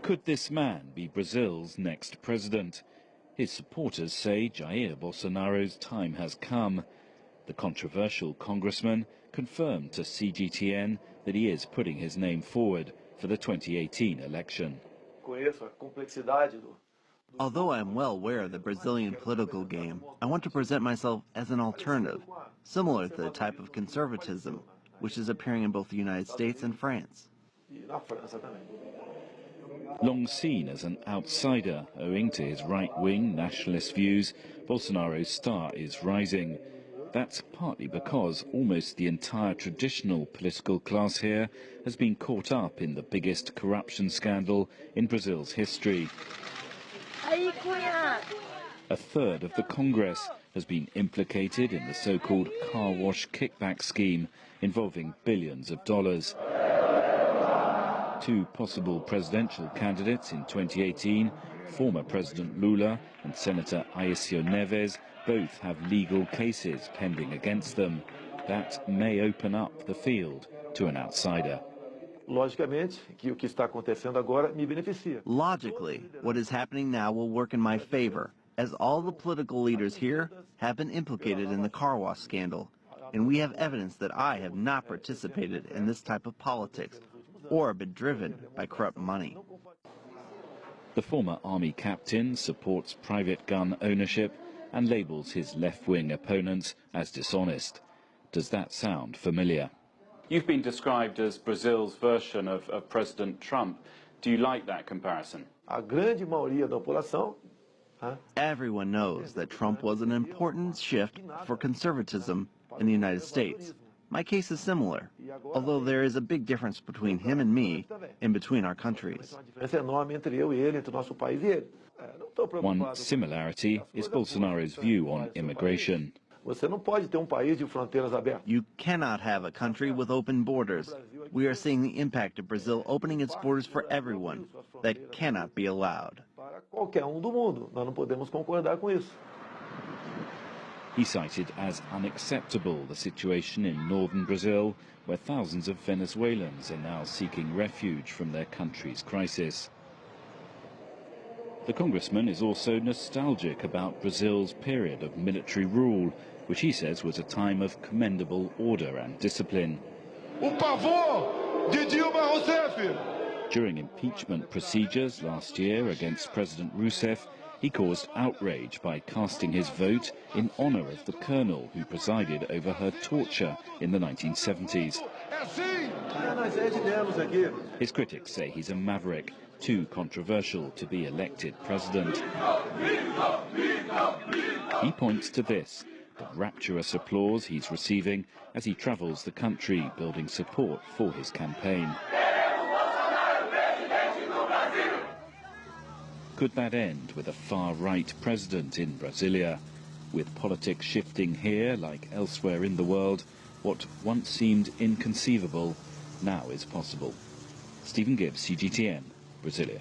Could this man be Brazil's next president? His supporters say Jair Bolsonaro's time has come. The controversial congressman confirmed to CGTN that he is putting his name forward for the 2018 election. Although I am well aware of the Brazilian political game, I want to present myself as an alternative, similar to the type of conservatism which is appearing in both the United States and France. Long seen as an outsider owing to his right-wing nationalist views, Bolsonaro's star is rising. That's partly because almost the entire traditional political class here has been caught up in the biggest corruption scandal in Brazil's history. A third of the Congress has been implicated in the so-called car wash kickback scheme involving billions of dollars. Two possible presidential candidates in 2018, former President Lula and Senator Aécio Neves, both have legal cases pending against them. That may open up the field to an outsider. Logically, what is happening now will work in my favor, as all the political leaders here have been implicated in the car wash scandal, and we have evidence that I have not participated in this type of politics or been driven by corrupt money. The former army captain supports private gun ownership and labels his left-wing opponents as dishonest. Does that sound familiar? You've been described as Brazil's version of President Trump. Do you like that comparison? Everyone knows that Trump was an important shift for conservatism in the United States. My case is similar, although there is a big difference between him and me and between our countries. One similarity is Bolsonaro's view on immigration. You cannot have a country with open borders. We are seeing the impact of Brazil opening its borders for everyone. That cannot be allowed. He cited as unacceptable the situation in northern Brazil, where thousands of Venezuelans are now seeking refuge from their country's crisis. The congressman is also nostalgic about Brazil's period of military rule, which he says was a time of commendable order and discipline. During impeachment procedures last year against President Rousseff, he caused outrage by casting his vote in honor of the colonel who presided over her torture in the 1970s. His critics say he's a maverick, too controversial to be elected president. He points to this, the rapturous applause he's receiving as he travels the country building support for his campaign. Could that end with a far-right president in Brasilia? With politics shifting here, like elsewhere in the world, what once seemed inconceivable now is possible. Stephen Gibbs, CGTN, Brasilia.